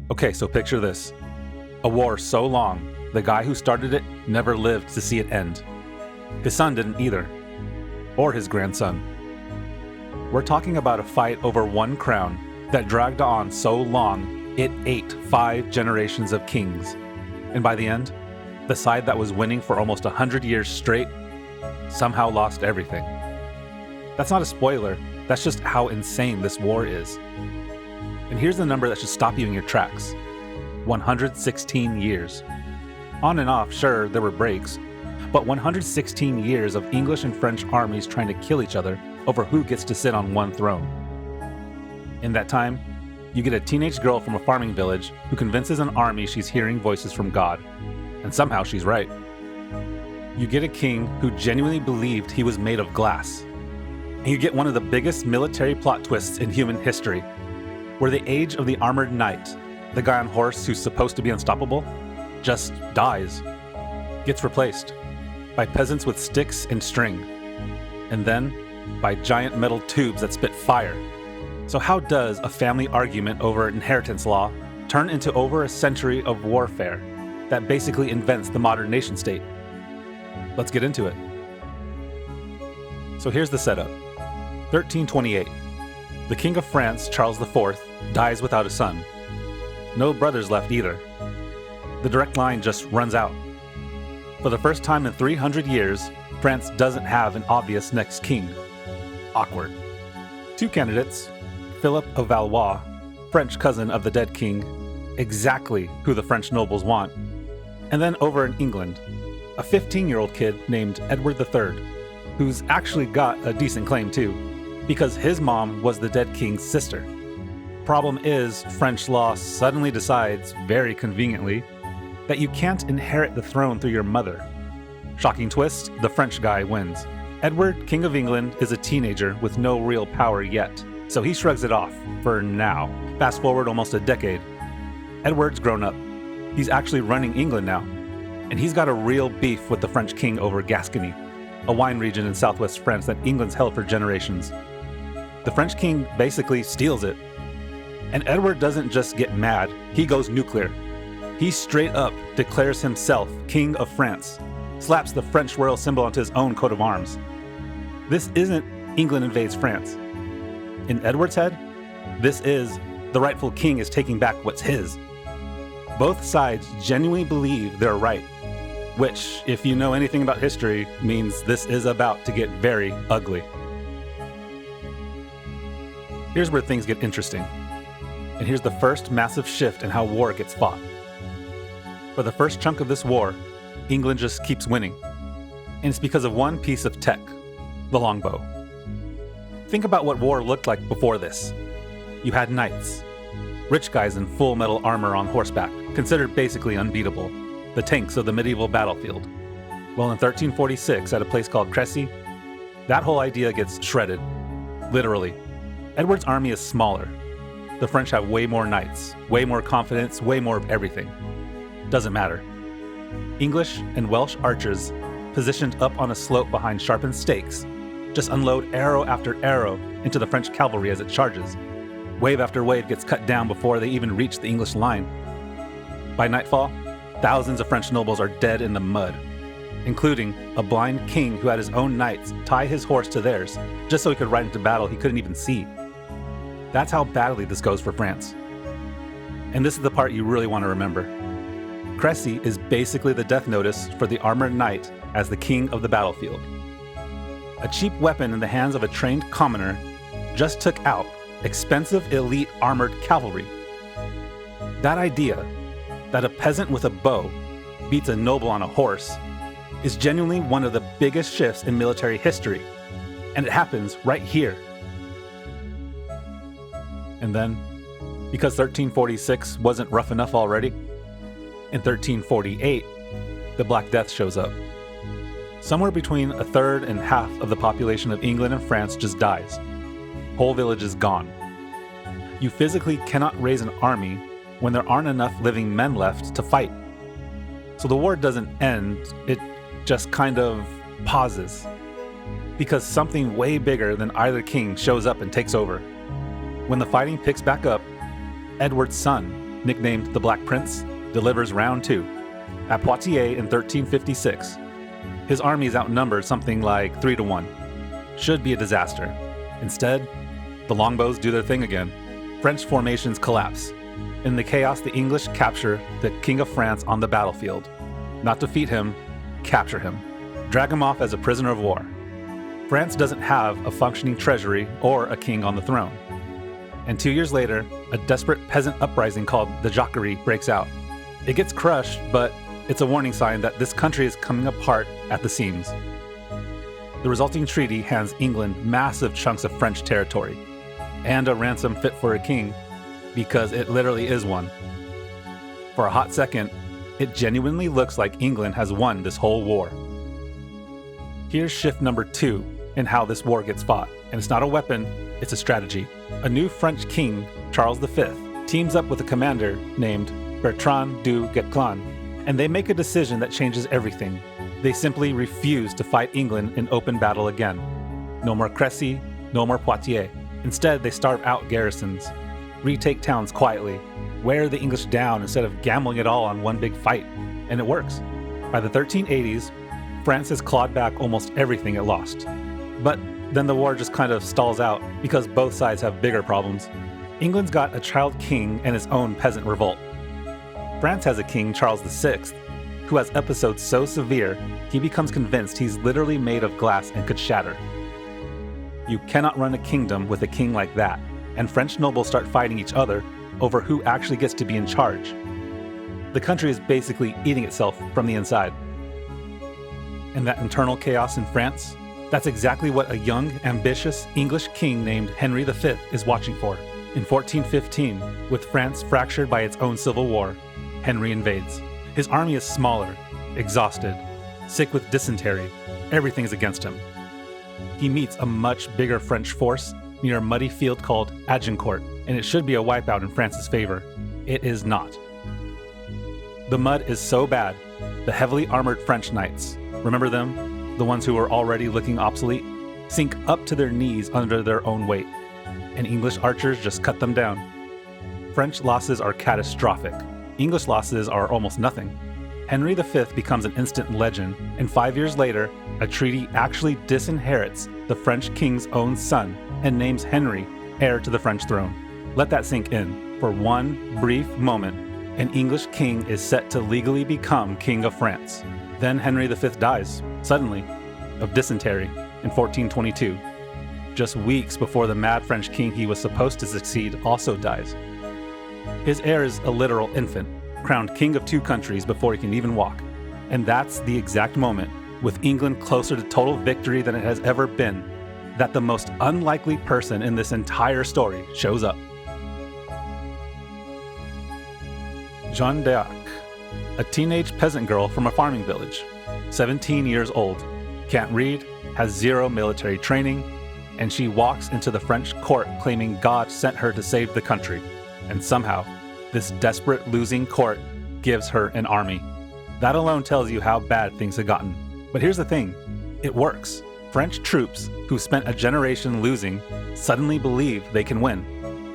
Okay, so picture this. A war so long, the guy who started it never lived to see it end. His son didn't either. Or his grandson. We're talking about a fight over one crown that dragged on so long, it ate 5 generations of kings. And by the end, the side that was winning for almost 100 years straight somehow lost everything. That's not a spoiler, that's just how insane this war is. And here's the number that should stop you in your tracks. 116 years. On and off, sure, there were breaks, but 116 years of English and French armies trying to kill each other over who gets to sit on one throne. In that time, you get a teenage girl from a farming village who convinces an army she's hearing voices from God, and somehow she's right. You get a king who genuinely believed he was made of glass. And you get one of the biggest military plot twists in human history, where the age of the armored knight, the guy on horse who's supposed to be unstoppable, just dies, gets replaced by peasants with sticks and string, and then by giant metal tubes that spit fire. So how does a family argument over inheritance law turn into over a century of warfare that basically invents the modern nation state? Let's get into it. So here's the setup. 1328. The King of France, Charles IV, dies without a son. No brothers left either. The direct line just runs out. For the first time in 300 years, France doesn't have an obvious next king. Awkward. 2 candidates, Philip of Valois, French cousin of the dead king, exactly who the French nobles want. And then over in England, a 15-year-old kid named Edward III, who's actually got a decent claim too, because his mom was the dead king's sister. Problem is, French law suddenly decides, very conveniently, that you can't inherit the throne through your mother. Shocking twist, the French guy wins. Edward, King of England, is a teenager with no real power yet, so he shrugs it off, for now. Fast forward almost a decade. Edward's grown up. He's actually running England now, and he's got a real beef with the French king over Gascony, a wine region in southwest France that England's held for generations. The French king basically steals it. And Edward doesn't just get mad, he goes nuclear. He straight up declares himself King of France, slaps the French royal symbol onto his own coat of arms. This isn't England invades France. In Edward's head, this is the rightful king is taking back what's his. Both sides genuinely believe they're right, which, if you know anything about history, means this is about to get very ugly. Here's where things get interesting. And here's the first massive shift in how war gets fought. For the first chunk of this war, England just keeps winning. And it's because of one piece of tech, the longbow. Think about what war looked like before this. You had knights, rich guys in full metal armor on horseback, considered basically unbeatable, the tanks of the medieval battlefield. Well, in 1346, at a place called Crecy, that whole idea gets shredded, literally. Edward's army is smaller. The French have way more knights, way more confidence, way more of everything. Doesn't matter. English and Welsh archers, positioned up on a slope behind sharpened stakes, just unload arrow after arrow into the French cavalry as it charges. Wave after wave gets cut down before they even reach the English line. By nightfall, thousands of French nobles are dead in the mud, including a blind king who had his own knights tie his horse to theirs just so he could ride into battle he couldn't even see. That's how badly this goes for France. And this is the part you really want to remember. Crecy is basically the death notice for the armored knight as the king of the battlefield. A cheap weapon in the hands of a trained commoner just took out expensive elite armored cavalry. That idea that a peasant with a bow beats a noble on a horse is genuinely one of the biggest shifts in military history, and it happens right here. And then, because 1346 wasn't rough enough already, in 1348, the Black Death shows up. Somewhere between a third and half of the population of England and France just dies. Whole village is gone. You physically cannot raise an army when there aren't enough living men left to fight. So the war doesn't end, it just kind of pauses. Because something way bigger than either king shows up and takes over. When the fighting picks back up, Edward's son, nicknamed the Black Prince, delivers round 2. At Poitiers in 1356, his army is outnumbered something like 3-1. Should be a disaster. Instead, the Longbows do their thing again. French formations collapse. In the chaos, the English capture the King of France on the battlefield. Not defeat him, capture him. Drag him off as a prisoner of war. France doesn't have a functioning treasury or a king on the throne. And 2 years later, a desperate peasant uprising called the Jacquerie breaks out. It gets crushed, but it's a warning sign that this country is coming apart at the seams. The resulting treaty hands England massive chunks of French territory, and a ransom fit for a king, because it literally is one. For a hot second, it genuinely looks like England has won this whole war. Here's shift number 2 in how this war gets fought, and it's not a weapon, it's a strategy. A new French king, Charles V, teams up with a commander named Bertrand du Guesclin, and they make a decision that changes everything. They simply refuse to fight England in open battle again. No more Crecy, no more Poitiers. Instead, they starve out garrisons, retake towns quietly, wear the English down instead of gambling it all on one big fight. And it works. By the 1380s, France has clawed back almost everything it lost. But then the war just kind of stalls out because both sides have bigger problems. England's got a child king and his own peasant revolt. France has a king, Charles VI, who has episodes so severe, he becomes convinced he's literally made of glass and could shatter. You cannot run a kingdom with a king like that, and French nobles start fighting each other over who actually gets to be in charge. The country is basically eating itself from the inside. And that internal chaos in France, that's exactly what a young, ambitious English king named Henry V is watching for. In 1415, with France fractured by its own civil war, Henry invades. His army is smaller, exhausted, sick with dysentery. Everything is against him. He meets a much bigger French force near a muddy field called Agincourt, and it should be a wipeout in France's favor. It is not. The mud is so bad, the heavily armored French knights, remember them? The ones who were already looking obsolete? Sink up to their knees under their own weight, and English archers just cut them down. French losses are catastrophic. English losses are almost nothing. Henry V becomes an instant legend, and 5 years later, a treaty actually disinherits the French king's own son and names Henry heir to the French throne. Let that sink in. For one brief moment, an English king is set to legally become King of France. Then Henry V dies, suddenly, of dysentery in 1422. Just weeks before the mad French king he was supposed to succeed also dies. His heir is a literal infant, crowned king of 2 countries before he can even walk. And that's the exact moment, with England closer to total victory than it has ever been, that the most unlikely person in this entire story shows up. Joan of Arc, a teenage peasant girl from a farming village, 17 years old, can't read, has 0 military training, and she walks into the French court claiming God sent her to save the country. And somehow, this desperate losing court gives her an army. That alone tells you how bad things have gotten. But here's the thing, it works. French troops who spent a generation losing suddenly believe they can win.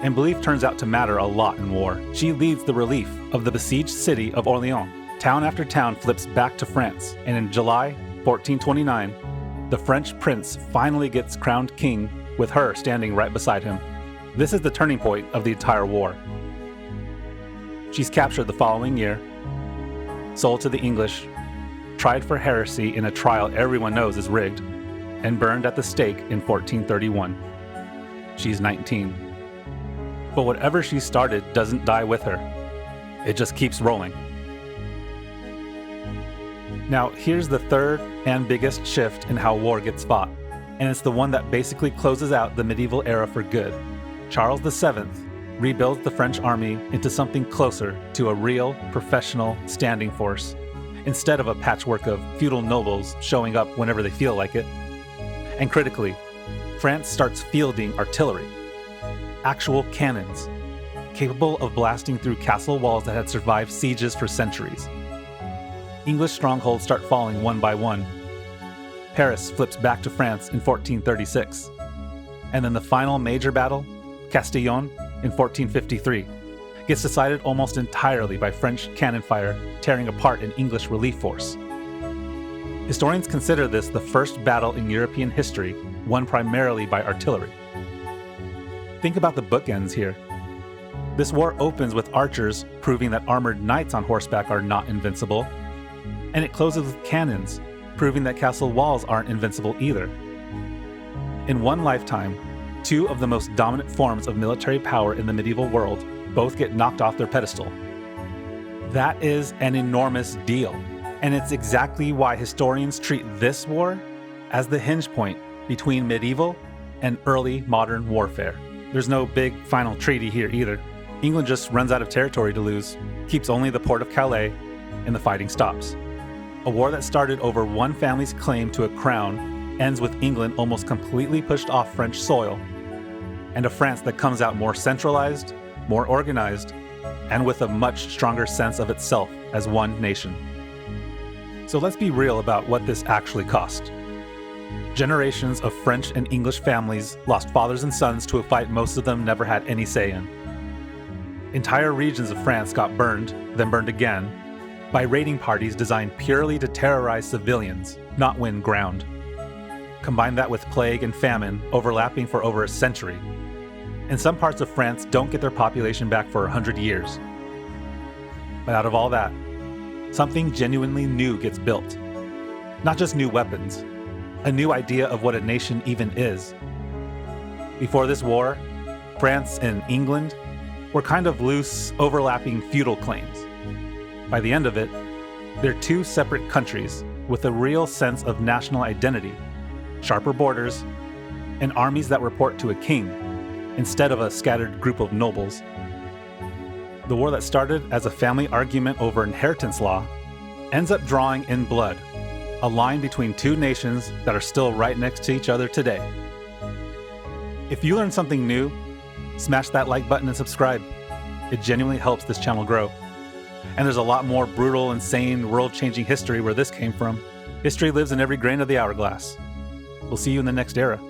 And belief turns out to matter a lot in war. She leads the relief of the besieged city of Orléans. Town after town flips back to France, and in July 1429, the French prince finally gets crowned king with her standing right beside him. This is the turning point of the entire war. She's captured the following year, sold to the English, tried for heresy in a trial everyone knows is rigged, and burned at the stake in 1431. She's 19. But whatever she started doesn't die with her. It just keeps rolling. Now, here's the third and biggest shift in how war gets fought, and it's the one that basically closes out the medieval era for good. Charles VII rebuilds the French army into something closer to a real, professional standing force, instead of a patchwork of feudal nobles showing up whenever they feel like it. And critically, France starts fielding artillery, actual cannons, capable of blasting through castle walls that had survived sieges for centuries. English strongholds start falling one by one. Paris flips back to France in 1436. And then the final major battle, Castillon, in 1453, gets decided almost entirely by French cannon fire tearing apart an English relief force. Historians consider this the first battle in European history won primarily by artillery. Think about the bookends here. This war opens with archers proving that armored knights on horseback are not invincible, and it closes with cannons proving that castle walls aren't invincible either. In one lifetime, two of the most dominant forms of military power in the medieval world both get knocked off their pedestal. That is an enormous deal, and it's exactly why historians treat this war as the hinge point between medieval and early modern warfare. There's no big final treaty here either. England just runs out of territory to lose, keeps only the port of Calais, and the fighting stops. A war that started over one family's claim to a crown ends with England almost completely pushed off French soil, and a France that comes out more centralized, more organized, and with a much stronger sense of itself as one nation. So let's be real about what this actually cost. Generations of French and English families lost fathers and sons to a fight most of them never had any say in. Entire regions of France got burned, then burned again, by raiding parties designed purely to terrorize civilians, not win ground. Combine that with plague and famine overlapping for over a century, and some parts of France don't get their population back for 100 years. But out of all that, something genuinely new gets built. Not just new weapons, a new idea of what a nation even is. Before this war, France and England were kind of loose, overlapping feudal claims. By the end of it, they're two separate countries with a real sense of national identity, sharper borders, and armies that report to a king instead of a scattered group of nobles. The war that started as a family argument over inheritance law ends up drawing in blood, a line between two nations that are still right next to each other today. If you learned something new, smash that like button and subscribe. It genuinely helps this channel grow. And there's a lot more brutal, insane, world-changing history where this came from. History lives in every grain of the hourglass. We'll see you in the next era.